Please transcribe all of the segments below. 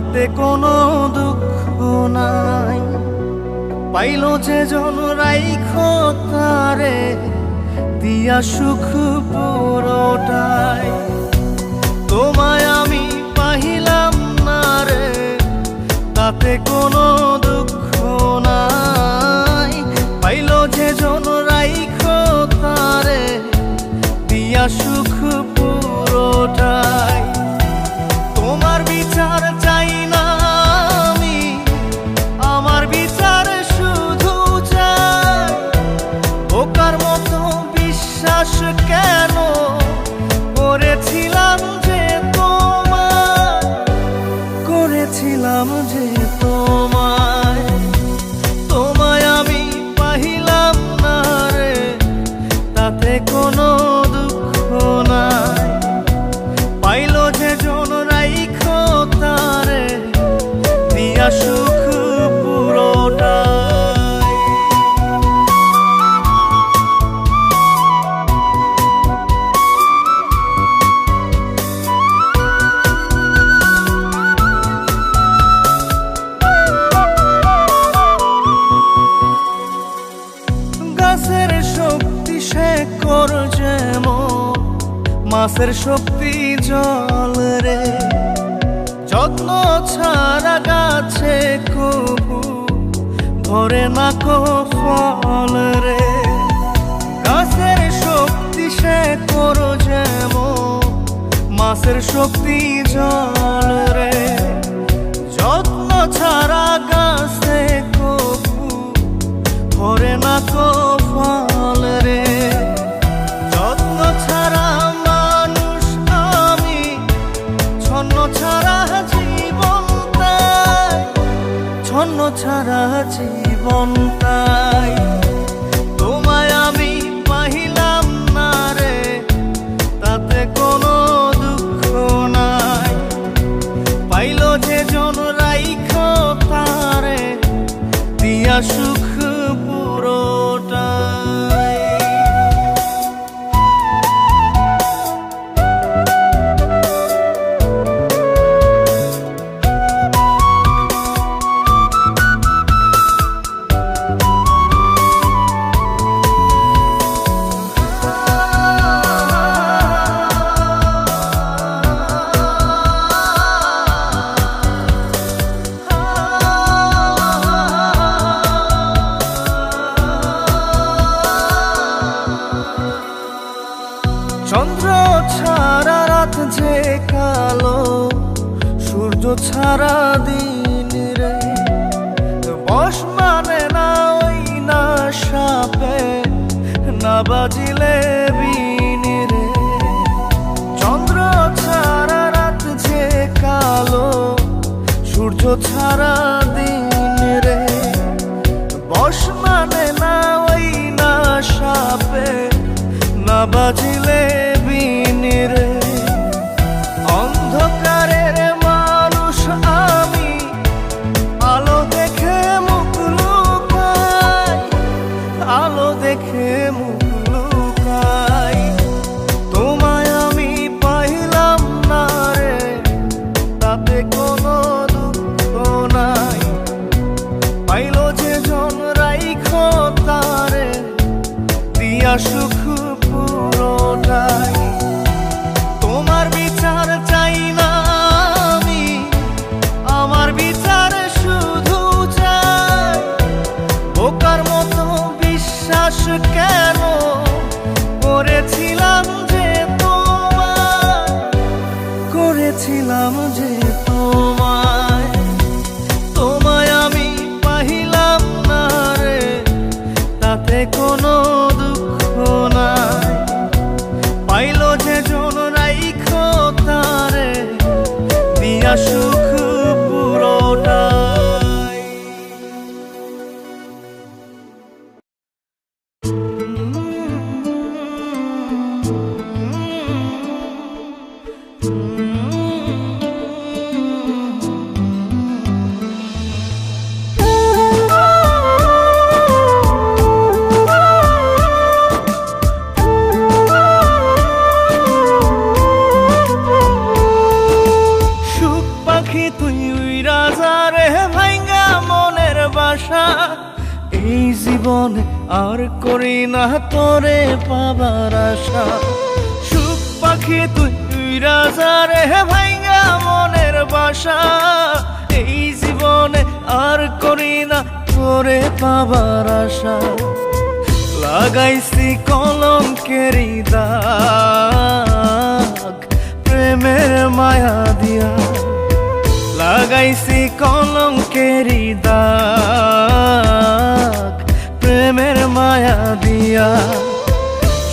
তাতে কোনো দুঃখ নাই। পাইল যে জন রাইখো তারে দিয়া সুখ পুরোটাই। তোমায় আমি পাহিলাম না রে, তাতে কোনো দুঃখ নাই। পাইল যে জন রাইখো তারে দিয়া সুখ পুরোটাই। তোমার বিচার চাই না আমি, আমার বিচার শুধু চাই। বোকার মতো বিশ্বাস কেন করেছিলাম যে তোমায়, করেছিলাম যে তোমায়। তোমায় আমি পাহিলাম না রে, তাতে কোনো দুঃখ নাই। পাইল যে জন রাইখো তারে দিয়া সুখ পুরোটাই। গাছের শক্তি শেকড় যেমন, মাছের শক্তি জল রে। যত্ন ছাড়া গাছে কবু ধরে না কো ফল রে। গাছের শক্তি শেকড় যেমন, মাছের শক্তি জল রে। যত্ন ছাড়া গাছে কবু ধরে না কো ফল রে। যত্ন ছাড়া মানুষ আমি, ছন্ন ছাড়া জীবন তাই, ছন্ন ছাড়া জীবন তাই। তোমায় আমি পাহিলাম না রে, তাতে কোনো দুঃখ নাই। পাইল যে জন রাইখো তারে দিয়া সুখ পুরোটাই। চন্দ্র ছাড়া রাত যে কালো, সূর্য ছাড়া দিন রে। বশ মানে না ওই না সাপে, না বাজিলে বিন রে। চন্দ্র ছাড়া রাত যে কালো, সূর্য ছাড়া দিন রে। বশ মানে না ওই না সাপে, না বাজিলে বিন রে। অন্ধকারের মানুষ আমি, আলো দেখে মুখ লুকাই, আলো দেখে মুখ লুকাই। তোমায় আমি পাইলাম না রে, তাতে কোনো দুঃখ নাই। পাইল যে জন রাইখো তারে দিয়া সুখ পুরোটাই। তোমার বিচার চাই না আমি, আমার বিচার শুধু চাই। বোকার মতো বিশ্বাস কেন করেছিলাম যে তোমায়, করেছিলাম যে তোমায়। তোমায় আমি পাহিলাম না রে, তাতে কোনো দুঃখ নাই। পাইল যে আর করি না তোরে পাবার আশা। সুখ পাখি তুই রাজারে ভাইঙ্গা মনের বাসা, এই জীবনে আর করি না তোরে পাবার আশা। লাগাইছি কলঙ্কেরই দাগ প্রেমের মায়া দিয়া, লাগাইছি কলঙ্কেরই দাগ প্রেমের মায়া দিয়া।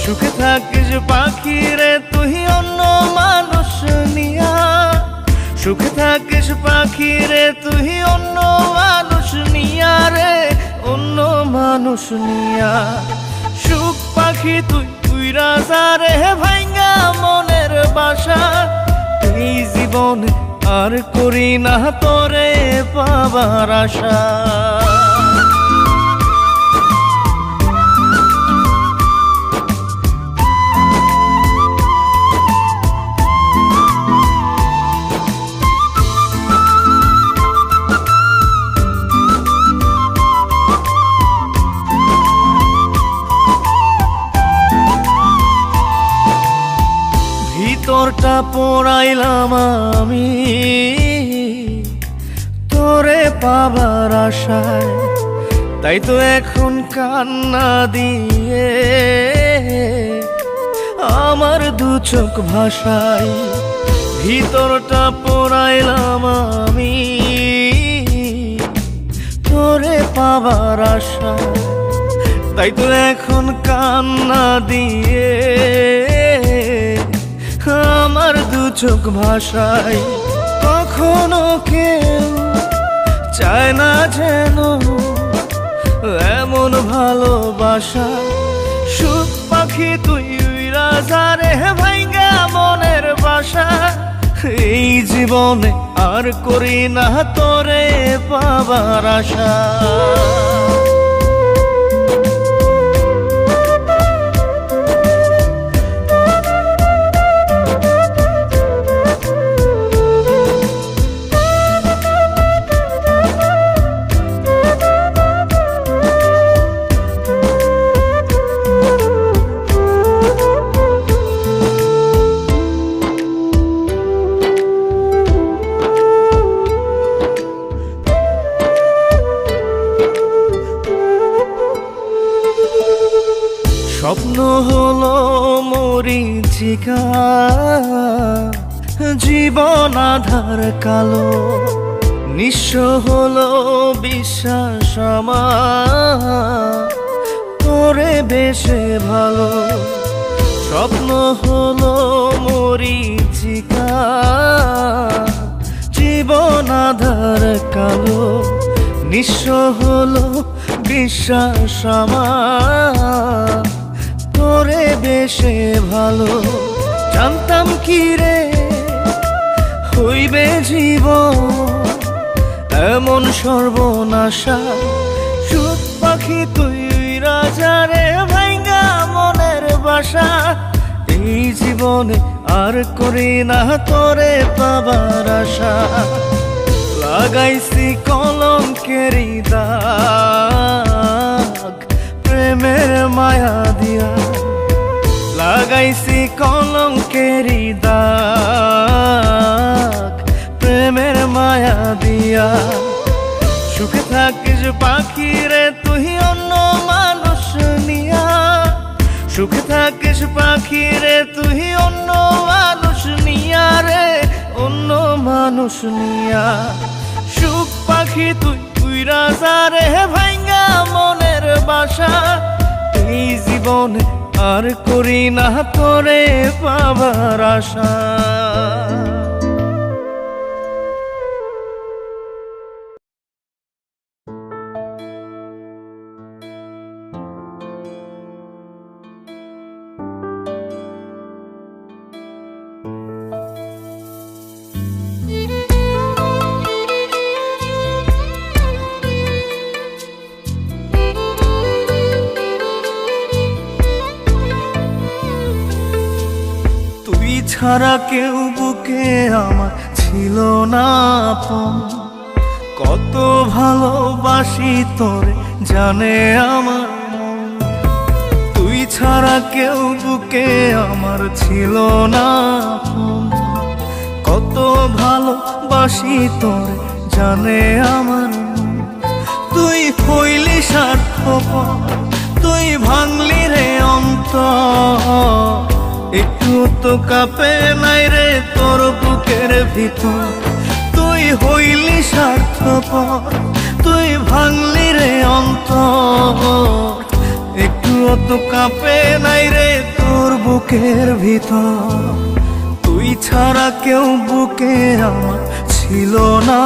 সুখে থাকিস পাখি রে তুই অন্য মানুষ নিয়া, সুখে থাকিস পাখি রে তুই অন্য মানুষ নিয়া রে, অন্য মানুষ নিয়া। সুখ পাখি তুই রাজা রে ভাইঙ্গা মনের বাসা, এই জীবনে আর করি না তোরে পাবার আশা। ভিতরটা পোড়াইলাম আমি তোরে পাবার আশায়, তাই তো এখন কান্না দিয়ে আমার দু চোখ ভাষায়। ভিতরটা পোড়াইলাম আমি তোরে পাবার আশায়, তাই তো এখন কান্না দিয়ে আমার দু চোখ ভাষায়। কখনো কেউ চায় না যেন এমন ভালোবাসা। সুখ পাখি তুই রাজা রে ভাইঙ্গা মনের বাসা, এই জীবনে আর করি না তোরে পাবার আশা। স্বপ্ন হলো মরীচিকা, জীবন আধার কালো, নিঃস্ব হলো বিশ্বাস আমার তোরে বেশে ভালো। স্বপ্ন হলো মরীচিকা, জীবন আধার কালো, নিঃস্ব হলো বিশ্বাস আমার তোরে বেশে ভালো। জানতাম কি রে হইবে জীবন এমন সর্বনাশা। সুখ পাখি তুই রাজা রে ভাইঙ্গা মনের বাসা, এই জীবনে আর করি না তোরে পাবার আশা। লাগাইছি কলঙ্কেরই দাগ প্রেমের মায়া দিয়া, লাগাইছি কলঙ্কেরই দাগ প্রেমের মায়া দিয়া। সুখে থাকিস পাখি রে তুই অন্য মানুষ নিয়া, সুখে থাকিস পাখি রে তুই অন্য মানুষ নিয়া রে, অন্য মানুষ নিয়া। সুখ পাখি তুই রাজা রে ভাইঙ্গা মনের বাসা, এই জীবনে আর করি না তোরে পাবার আশা। ছাড়া কেউ বুকে আমার ছিল না আপন, কত ভালোবাসি তোরে জানে আমার মন। ছাড়া কেউ বুকে আমার ছিল না। কত ভালোবাসি তোরে জানে আমার মন। তুই হইলি স্বার্থপর, তুই ভাঙলি রে অন্তর। একটু তো কাঁপে নাই রে তোর বুকের ভিতর। তুই হইলি স্বার্থপর, তুই ভাঙলি রে অন্তর। একটু তো কাঁপে নাই রে তোর বুকের ভিতর। তুই ছাড়া কেউ বুকে আমার ছিল না।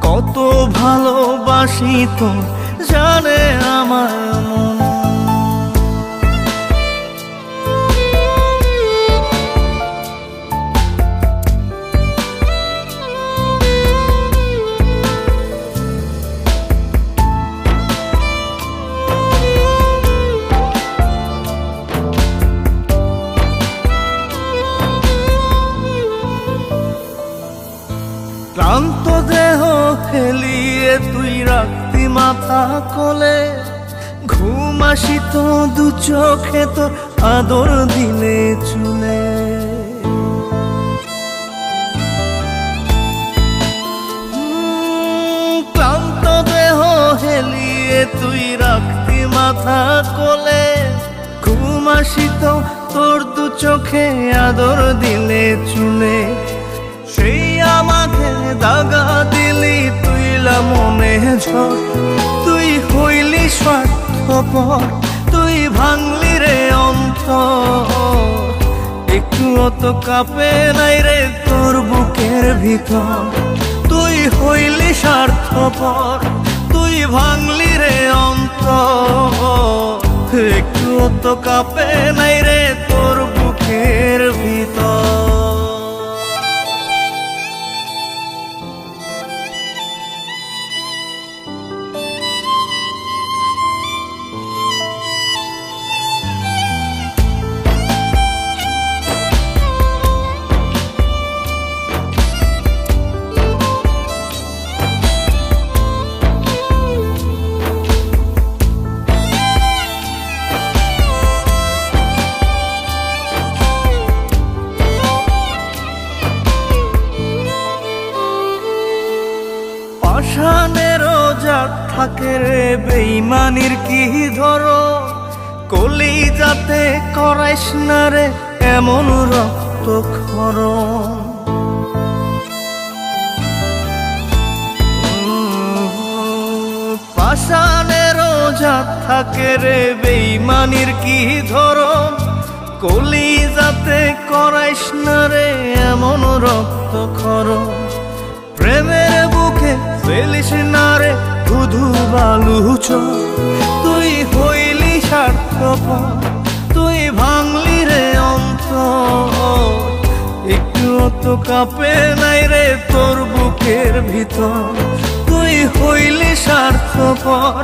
কত ভালোবাসি তোর জানে আমার মন। ক্লান্ত দেহ ফেলিয়ে তুই রাখতি মাথা কোলে। ঘুম আসিত দু চোখে তোর আদর দিলে চুলে। ক্লান্ত দেহ হেলিয়ে তুই রাখতি মাথা কোলে। ঘুম আসিত তোর দু চোখে আদর দিলে চুলে। সেই আমাকে দাগা দিলি তুইলা মনে ঝড়। তুই হইলি স্বার্থপর, তুই ভাঙলি রে অন্তর। একটু তো কাঁপে নাই রে তোর বুকের ভিতর। তুই হইলি স্বার্থপর, তুই ভাঙলি রে অন্তর। একটু তো কাঁপে নাই রে তোর বুকের ভিতর। পাষাণেরও জাত থাকে রে বেইমানির কি ধরো। কলিজাতে করাইস না রে এমন রক্তক্ষরণ। পাষাণেরও জাত থাকে রে বেইমানির কি ধরন। কলিজাতে করাইস না রে এমন রক্তক্ষরণ। প্রেমের বুকে ফেলিস না রে ধুধু বালু চোখ। তুই হইলি স্বার্থপর, তুই ভাঙলি রে অন্তর। একটু তো কাঁপে নাই রে তোর বুকের ভিতর। তুই হইলি স্বার্থপর,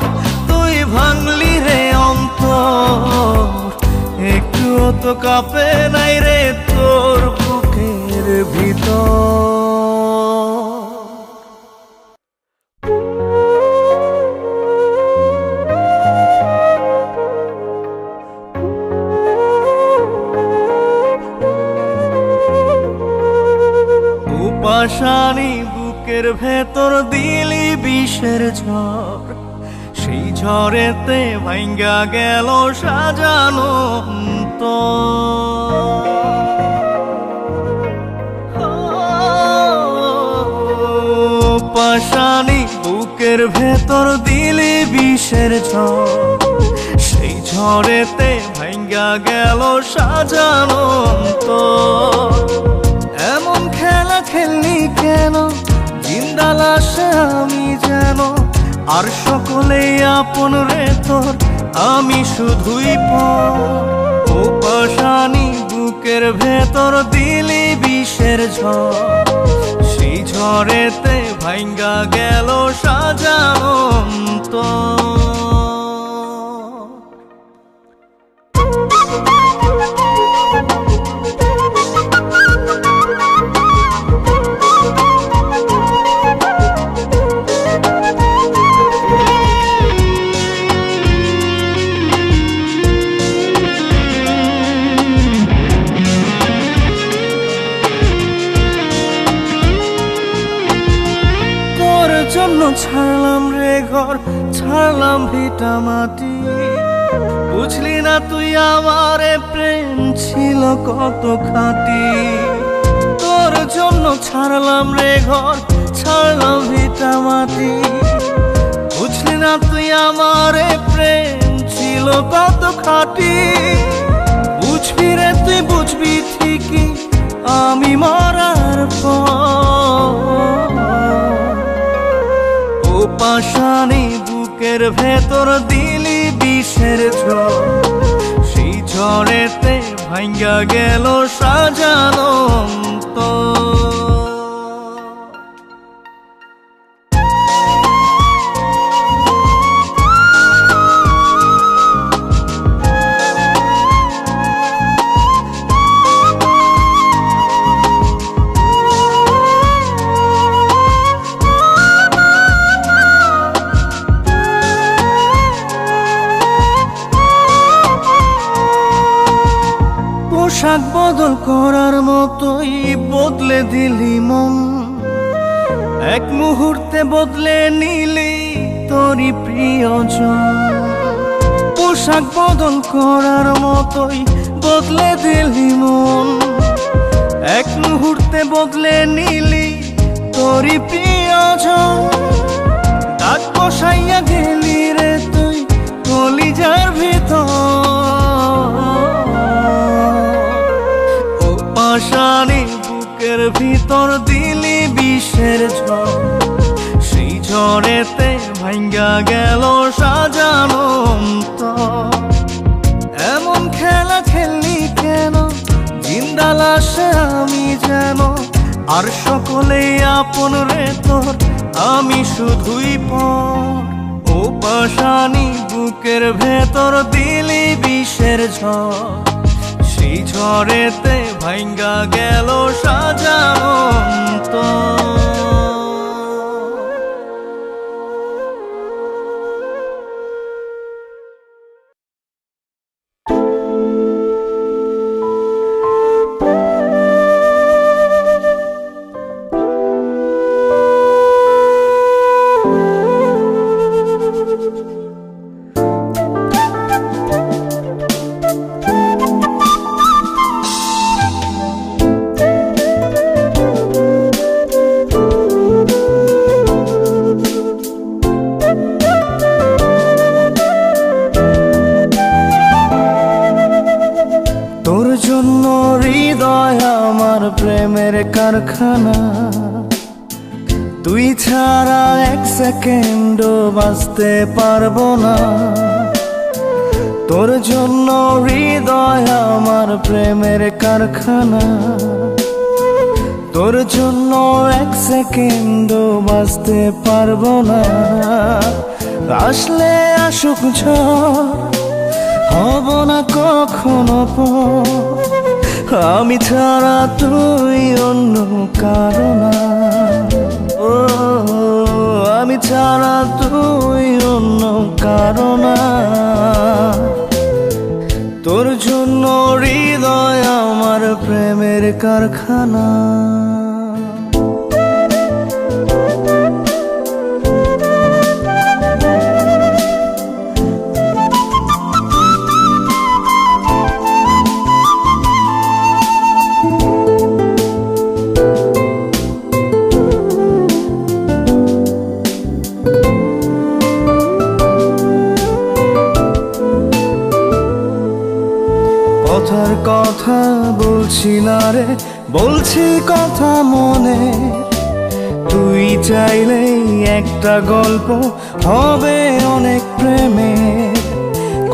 তুই ভাঙলি রে অন্তর। একটু তো কাঁপে নাই রে তোর বুকের ভিতর। পাষাণী বুকের ভেতর দিলি বিষের ঝড়। সেই ঝড়েতে ভাঙ্গা গেল সাজানো পাষাণী বুকের ভেতর দিলি বিষের ঝড়। সেই ঝড়েতে ভাঙ্গা গেল সাজানো। এমন খেলা খেললি কেন জিন্দা লাশে আমি যেন। আর সকলেই আপন রে তোর, আমি শুধুই পর। ও পাষাণী বুকের ভেতর দিলি বিষের ঝড়। সেই ঝড়েতে ভাঙ্গা গেল সাজানো ছাড়লাম রে ঘর, ছাড়লাম ভিটা মাটি। বুঝলি না তুই আমারে প্রেম ছিল কত খাঁটি। তোর জন্য ছাড়লাম রে ঘর, ছাড়লাম ভিটা মাটি। বুঝলি না তুই আমারে প্রেম ছিল কত খাঁটি। বুঝবি রে তুই বুঝবি ঠিকই আমি মরার পর। ও পাশানি বুকের ভেতর দিলি বিষের ঝড়। সেই ঝড়েতে ভাঙ্গা গেল সাজানো অন্তর। পোশাক বদল করার মতোই বদলে দিলি মন। এক মুহূর্তে বদলে নিলি তোরই প্রিয়জন। পোশাক বদল করার মতোই বদলে দিলি মন। এক মুহূর্তে বদলে নিলি তোরই প্রিয়জন। দাগ বসাইয়া গেলি রে তুই কলিজার ভিতর। পাশানি বুকের ভিতর দিলি বিষের ঝড়। সেই ঝড়েতে ভাঙ্গা গেল সাজানো অন্তর। এমন খেলা খেললি কেন জিন্দা লাশে আমি যেন। আর সকলে আপন রে তোর, আমি শুধুই পর। ও পাশানি বুকের ভেতর দিলি বিষের ঝড়। সেই ঝড়েতে ভাঙ্গা গেল সাজানো অন্তর। প্রেমের কারখানা। তুই ছাড়া এক সেকেন্ডও বাঁচতে পারবো না। তোর জন্য হৃদয় আমার প্রেমের কারখানা। তোর জন্য এক সেকেন্ডও বাঁচতে পারবো না। আসলে আসুক ঝড়, হব না কখনো পর। আমি ছাড়া তুই অন্য কারো না। ও আমি ছাড়া তুই অন্য কারো না। তোর জন্য হৃদয় আমার প্রেমের কারখানা। কথার কথা বলছি না রে, বলছি কথা মনে। তুই চাইলেই একটা গল্প হবে অনেক প্রেমে।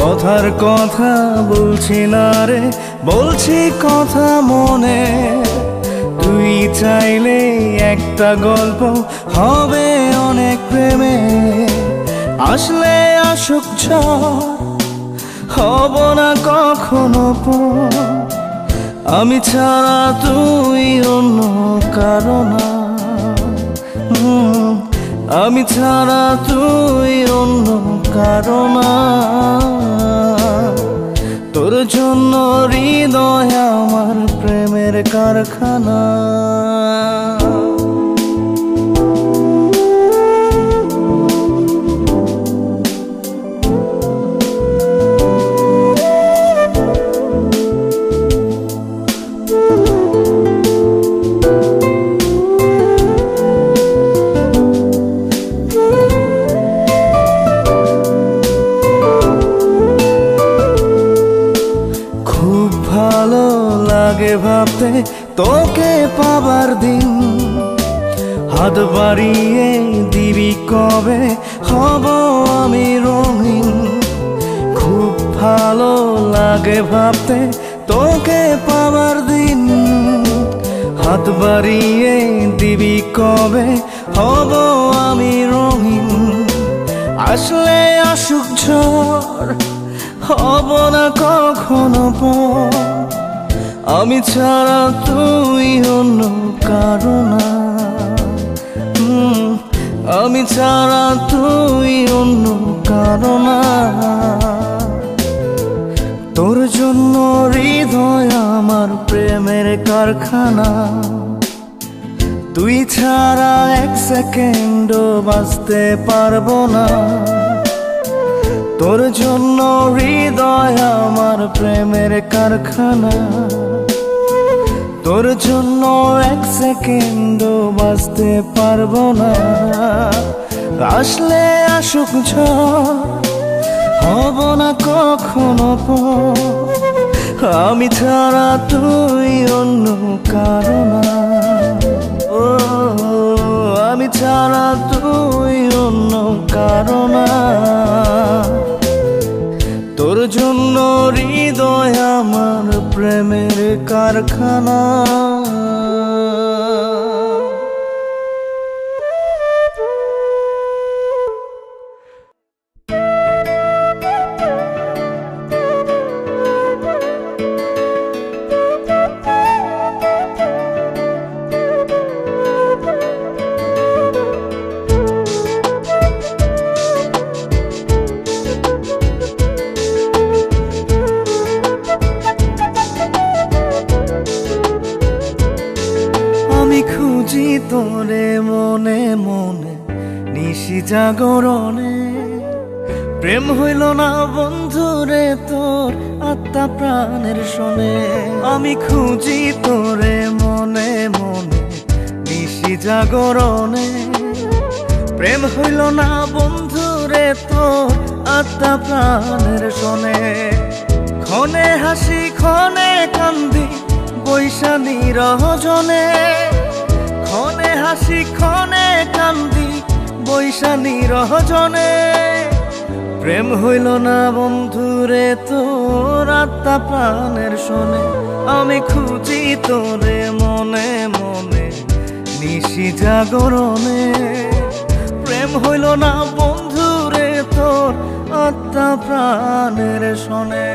কথার কথা বলছি না রে, বলছি কথা মনে। তুই চাইলেই একটা গল্প হবে অনেক প্রেমে। আসলে আসুক ঝড়, হব না কখনো পর। আমি ছাড়া তুই অন্য কারো না। আমি ছাড়া তুই অন্য কারো না। তোর জন্য হৃদয় আমার প্রেমের কারখানা। লাগে ভাবতে তোকে পাবার দিন। হাত বাড়িয়ে দিবি কবে হব আমি রঙিন। খুব ভালো লাগে ভাবতে তোকে পাবার দিন। হাত বাড়িয়ে দিবি কবে হব আমি রঙিন। আসলে আসুক ঝড় হব না কখনো পর। আমি ছাড়া তুই অন্য কারো না। আমি ছাড়া তুই অন্য কারো না। তোর জন্য হৃদয় আমার প্রেমের কারখানা। তুই ছাড়া এক সেকেন্ডও বাঁচতে পারবো না। তোর জন্য হৃদয় আমার প্রেমের কারখানা। তোর জন্য এক সেকেন্ডও বাঁচতে পারবো না। আসলে আসুক ঝড় হব না কখনো পর। আমি ছাড়া তুই অন্য কারো না। ও আমি ছাড়া তুই অন্য কারো না। তোর জন্য হৃদয় আমার প্রেমের কারখানা। আমি খুঁজি তোরে মনে মনে নিশি জাগরণে। প্রেম হইল না বন্ধুরে তোর আত্মা প্রাণের শোনে। আমি খুঁজি তোরে মনে মনে নিশি জাগরণে। প্রেম হইল না বন্ধুরে তোর আত্মা প্রাণের শোনে। ক্ষণে হাসি ক্ষণে কান্দি বৈশানী রহজনে। ক্ষণে হাসি ক্ষণে কান্দি বৈশানী রহজনে। প্রেম হইল না বন্ধুরে তোর আত্মা প্রাণের শোনে। আমি খুঁজি তোরে মনে মনে নিশি জাগরণে। প্রেম হইল না বন্ধুরে তোর আত্মা প্রাণের শোনে।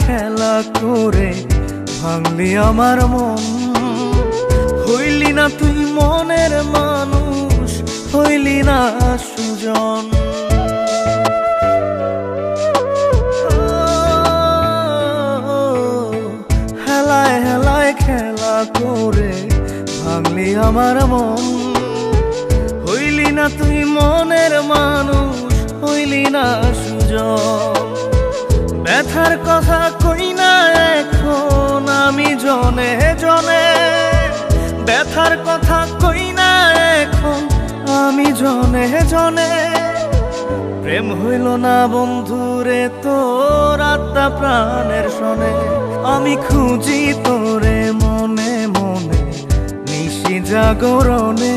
খেলা করে ভাঙলি আমার মন। হইলি না তুই মনের মানুষ, হইলি না সুজন। হেলায় হেলায় খেলা করে ভাঙলি আমার মন। হইলি না তুই মনের মানুষ, হইলি না সুজন। ব্যথার কথা কই না এখন আমি জনে জনে। ব্যথার কথা কই না এখন আমি জনে জনে। প্রেম হইল না বন্ধুরে তোর আত্মা প্রাণের শোনে। আমি খুঁজি তোরে মনে মনে নিশি জাগরণে।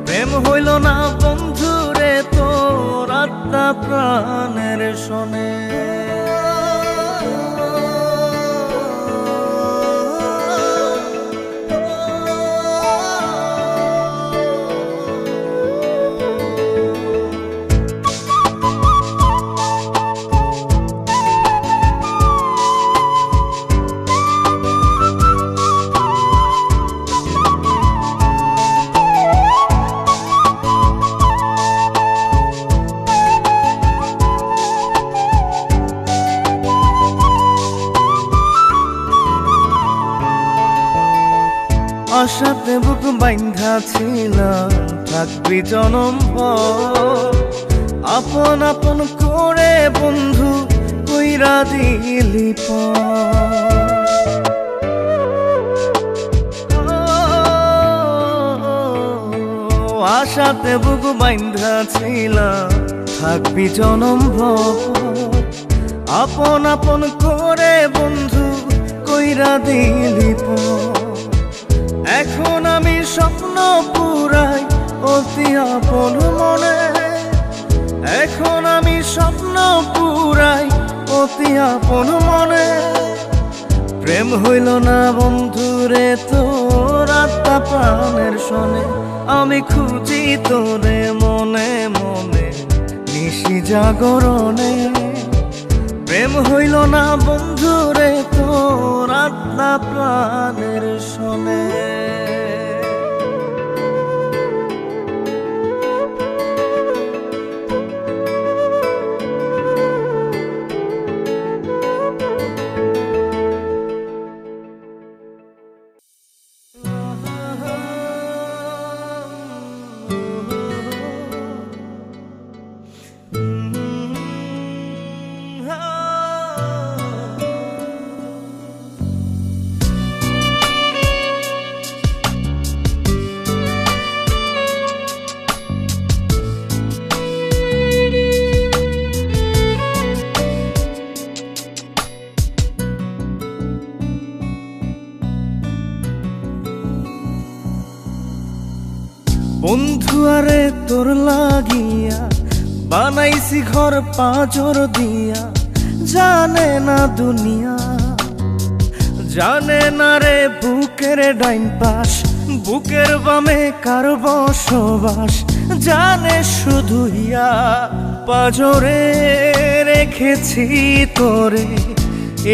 প্রেম হইল না বন্ধুরে তোর আত্মা প্রাণের শোনে। আশাতে বুক বাইন্ধা ছিলাম থাকবি জনম ভর। আপন আপন করে বন্ধু কইরা দিলি পর। আশাতে বুক বাইন্ধা ছিলাম থাকবি জনম ভর। আপন আপন করে বন্ধু কইরা দিলি পর। এখন আমি স্বপ্ন পুরাই অতি আপন মনে। এখন আমি স্বপ্ন পুরাই অতি আপন মনে। প্রেম হইল না বন্ধুরে তোর আত্মা প্রাণের শোনে। আমি খুঁজি তোরে মনে মনে নিশি জাগরণে। প্রেম হইল না বন্ধুরে তোর আত্মা প্রাণের শোনে। বন্ধু আরে তোর লাগিয়া বানাইছি ঘর পাঁজর দিয়া। জানে না দুনিয়া, জানে না রে বুকের ডাইন পাশ, বুকের বামে কার বসবাস। জানে শুধু ইয়া পাঁজরে রেখেছি তোরে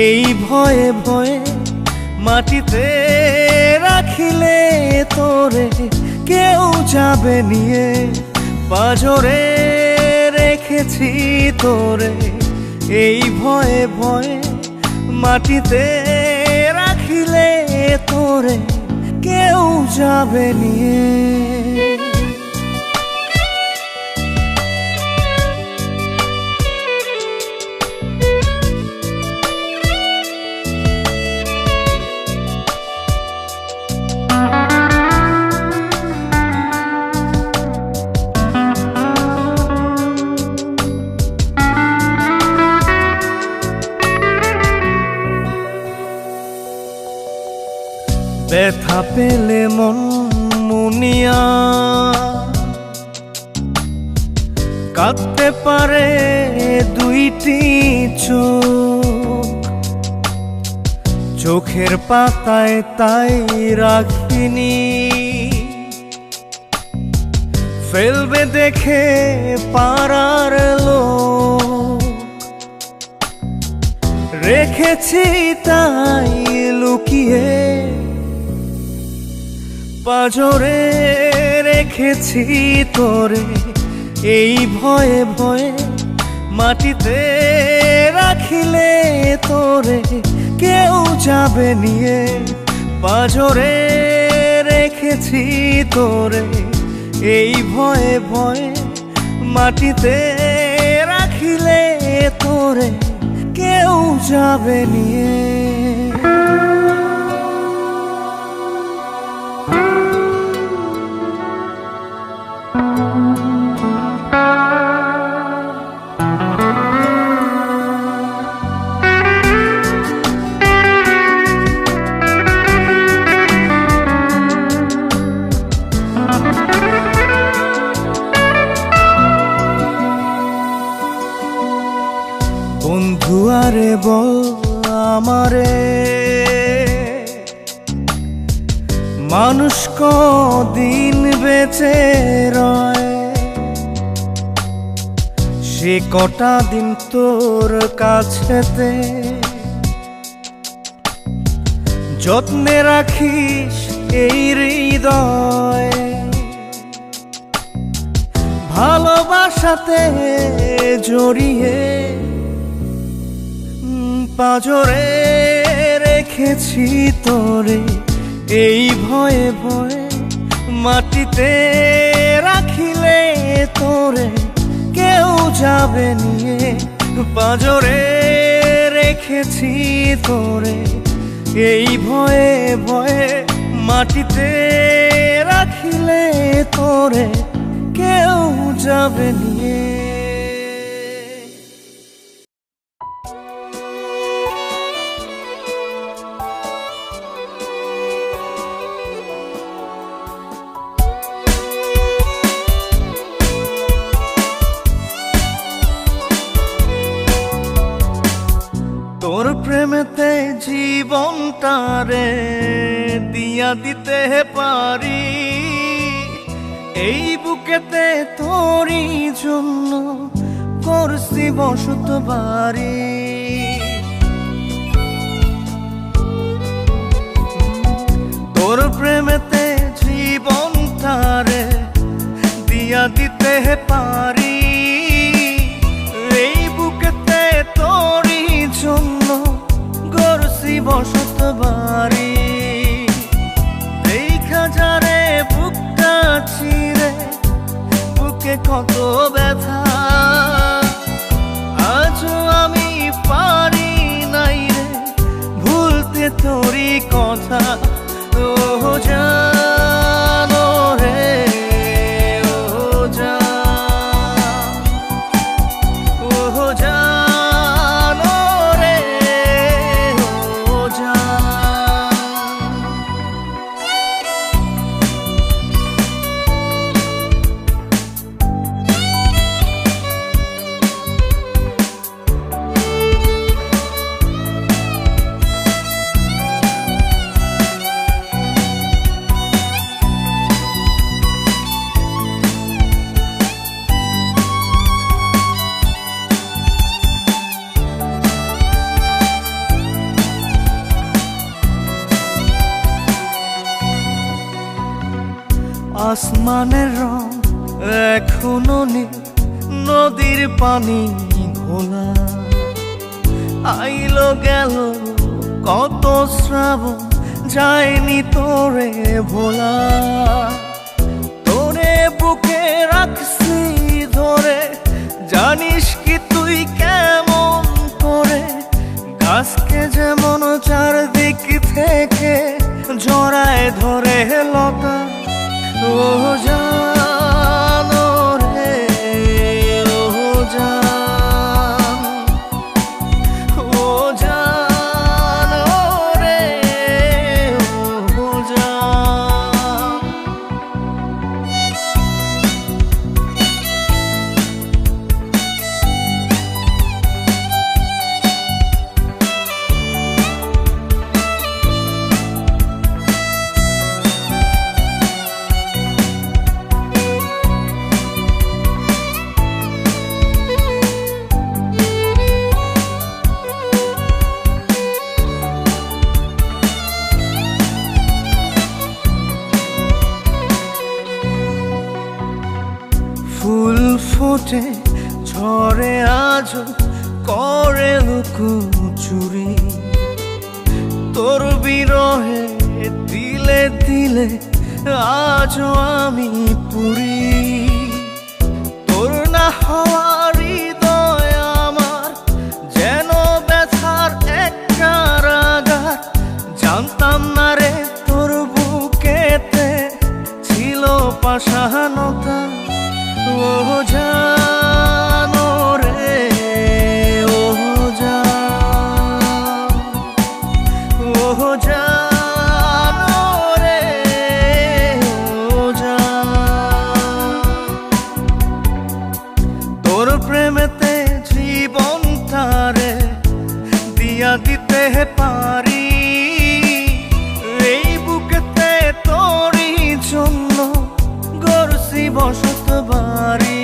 এই ভয়ে ভয়ে। মাটিতে রাখিলে তোরে কেউ যাবে নিয়ে। পাঁজরে রেখেছি তোরে এই ভয়ে ভয়ে। মাটিতে রাখিলে তোরে কেউ যাবে নিয়ে। ব্যথা পেলে মন মুনিয়া কাঁদতে পারে দুইটি চোখ। চোখের পাতায় তাই রাখিনি, ফেলবে দেখে পাড়ার লোক। রেখেছি তাই লুকিয়ে পাঁজরে রেখেছি তোরে এই ভয়ে ভয়ে। মাটিতে রাখিলে তোরে কেউ যাবে নিয়ে। পাঁজরে রেখেছি তোরে এই ভয়ে ভয়ে। মাটিতে রাখিলে তোরে কেউ যাবে নিয়ে। বন্ধু আরে বল আমারে মানুষ কদিন বেঁচে রয়। সে কটা দিন তোর কাছেতে যত্নে রাখিস এই হৃদয়। ভালোবাসাতে জড়িয়ে পাঁজরে রেখেছি তোরে এই ভয়ে ভয়ে মাটিতে রাখিলে তোরে কেউ যাবে নিয়ে, পাঁজরে রেখেছি তোরে। এই ভয়ে ভয়ে মাটিতে রাখিলে তোরে কেউ যাবে নিয়ে। তোর প্রেমেতে জীবনটারে দিয়া দিতে পারি, এই বুকেতে তোরই জন্য করছি বসত বাড়ি। তোর প্রেমেতে জীবনটারে দিয়া দিতে পারি, এই বুকেতে তোরই জন্য করছি বসত বাড়ি। দেখা যারে বুকটা চিরে, বুকে কত ব্যথা, আজও আমি পারি নাই রে ভুলতে তোরই কথা। ও জানো রে, ও জান, ও জানো রে, ও জান। আসমানের রং এখনো নীল, নদীর পানি ঘোলা, আইলো গেল কত শ্রাবণ, যায়নি তোরে ভোলা। তোরে বুকে রাখছি ধরে, জানিস কি তুই কেমন করে, গাছকে যেমন চারদিক থেকে জড়ায় ধরে লতা। ও জানো রে, ও জান, ও জানো রে, ও জান। ফুল ফোটে ঝরে আজ করে লুকোচুরি, তোর বিরহে দিলে দিলে আজও আমি পুরি। তোর না হওয়ার হৃদয় আমার যেন ব্যথার এক কারাগার, জানতাম না রে তোর বুকেতে ছিল পাষাণতা। ও জানো রে, ও জান, ও জানো রে, ও জান। তোর প্রেমেতে জীবনটারে দিয়া দিতে পারি, এই বুকেতে তোরই জন্য গড়ছি বসত বাড়ি।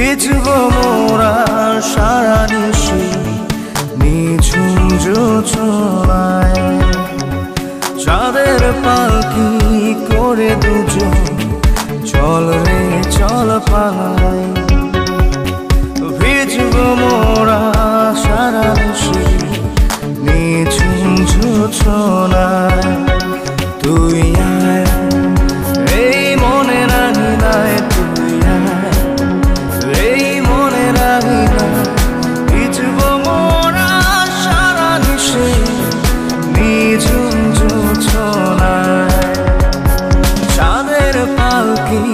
ভিজব মোরা সারা নিশি নিঝুম জোছনায়, চাঁদের পালকি করে দুজন চল রে চল পালাই। ভিজব মোরা সারা নিশি নিঝুম জোছনায়, তুই আয় এই মনে রাঙি নাই, তুই আয় এই মনে রাঙি নাই। ভিজব মোরা সারা নিশি নিঝুম জোছনায়, চাঁদের পালকি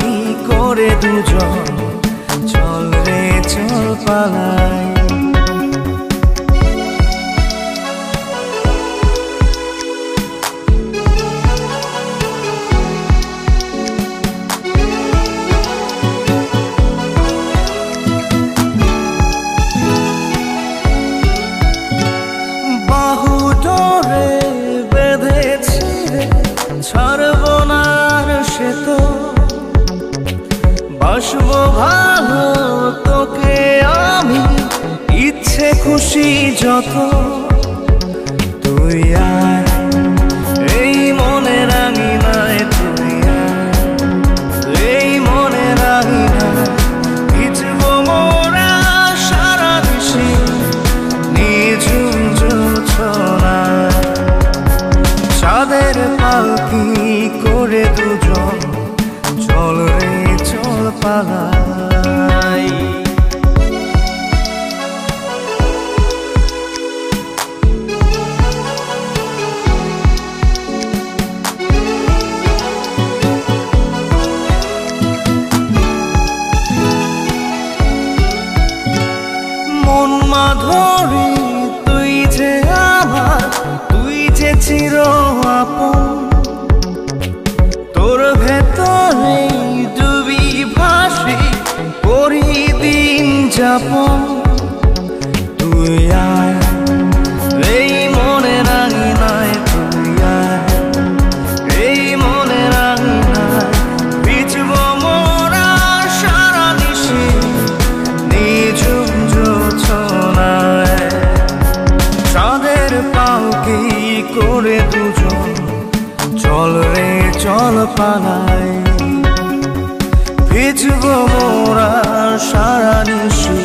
করে দুজন চল রে চল পালাই। বাহু ডোরে বেঁধেছি রে ছাড়ব না আর সে তো, বাসবো ভালো তোকে আমি ইচ্ছে খুশি যত। তুই আয় এই মনে রাঙি নাই, তুই আয় এই মনে রাঙি নাই। ভিজব মোরা সারা নিশি নিঝুম জোছনায়, চাঁদের পালকি করে দুজন চল রে চল পালাই। মন মাধুরী তুই যে আমার, তুই যে চির আপন, তোর ভেতরে ডুবি ভাসি করি দিন যাপন। তুই আয় এই মনে রাঙি নাই, তুই আয় এই মনে রাঙি নাই। ভিজব মোরা সারা নিশি নিঝুম জোছনায়, চাঁদের পালকি করে দুজন চল রে চল পালাই। ভিজব মোরা সারা নিশি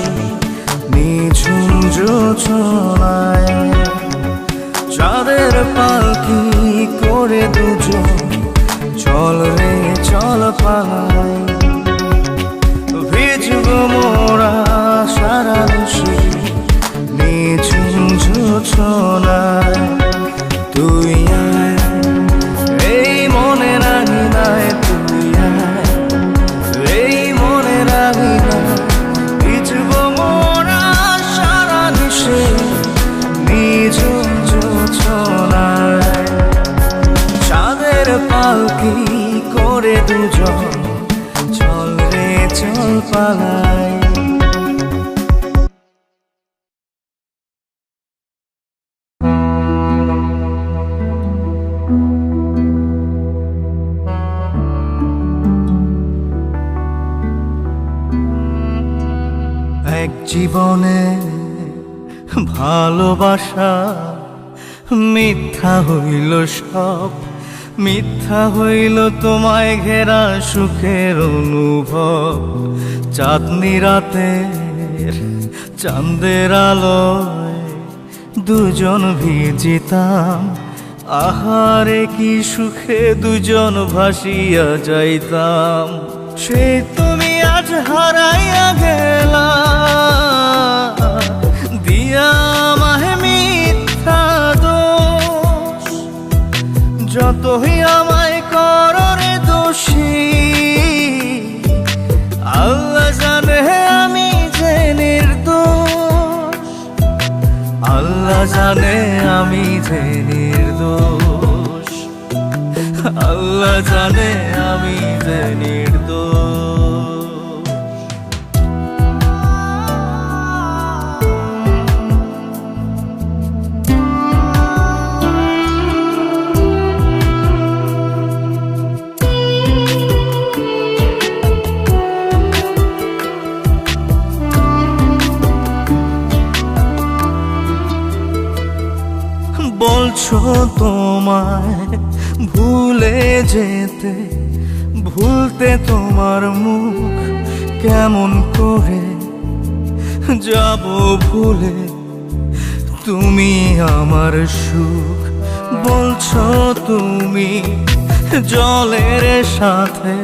নিঝুম জোছনায়, চাঁদের পালকি করে দুজন চল রে চল পালাই। ভিজব মোরা সারা নিশি নিঝুম জোছনায়, তুই আয় এই মনে রাঙি নাই, তুই আয় এই মনে রাঙি নাই। ভিজব মোরা সারা নিশি নিঝুম জোছনায়, চাঁদের পালকি করে দুজন চল রে চল পালাই। এক জীবনে ভালোবাসা মিথ্যা হইল সব, মিথ্যা হইল তোমায় ঘেরা সুখের অনুভব। চাঁদনি রাতের চাঁদের আলোয় দুজন ভিজিতাম, আহারে কি সুখে দুজন ভাসিয়া যাইতাম। সে তুমি আজ হারাইয়া গেলা, দিয়া আমায় মিথ্যা দোষ। যতই আমায় কররে দোষী, আল্লাহ জানে আমি যে নির্দোষ। আল্লাহ জানে আমি যে নির্দোষ, আল্লাহ জানে আমি যে নির্দোষ। তোমায় ভুলে যেতে, ভুলতে তোমার মুখ কেমন করে যাব ভুলে। তুমি আমার সুখ বলছো, তুমি জলের সাথে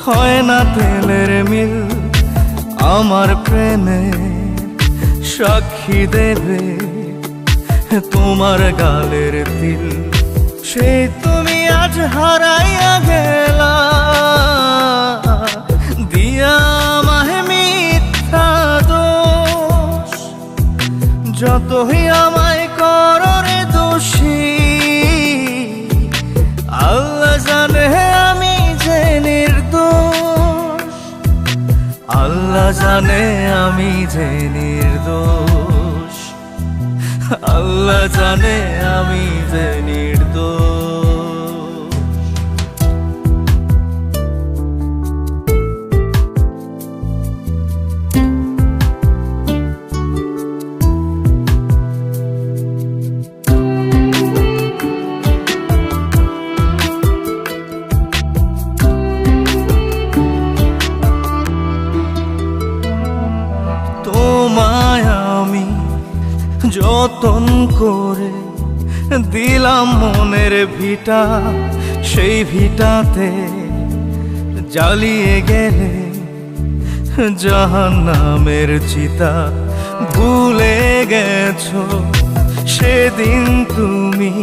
হয় না তেলের মিল। আমার প্রেমে সাক্ষী দেবে তোমার গালের তিল। সেই তুমি আজ হারাইয়া গেলা, দিয়া আমায় মিথ্যা দোষ। যতই আমায় করো রে দোষী, আল্লাহ জানে আমি যে নির্দোষ। আল্লাহ জানে আমি যে নির্দোষ। আল্লাহ জানে আমি যে নির্দোষ। তোমায় আমি যতন করে দিলাম মনের ভিটা, সেই ভিটাতে জ্বালিয়ে গেলে জাহান্নামের চিতা। ভুলে গেছো সেদিন তুমি,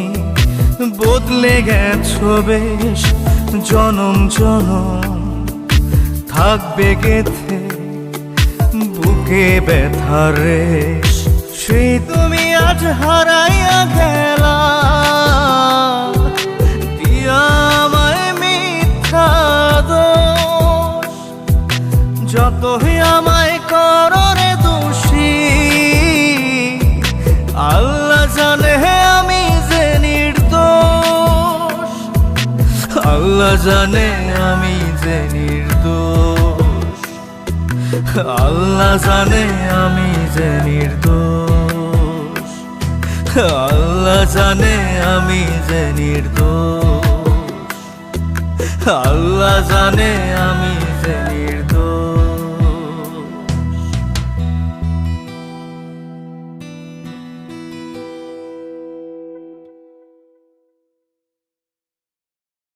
বদলে গেছো বেশ জনম জনম। থাকবে গেথে বুকে ব্যথার রেশ। সেই তুমি আজ হারাইয়া গেলা, দিয়া আমায় মিথ্যা দোষ। যতই আমায় করো রে দোষী, আল্লাহ জানে আমি যে নির্দোষ। আল্লাহ জানে আমি যে নির্দোষ। আল্লাহ জানে আমি যে নির্দোষ। আল্লাহ জানে আমি যে নির্দোষ। আল্লাহ জানে আমি যে নির্দোষ।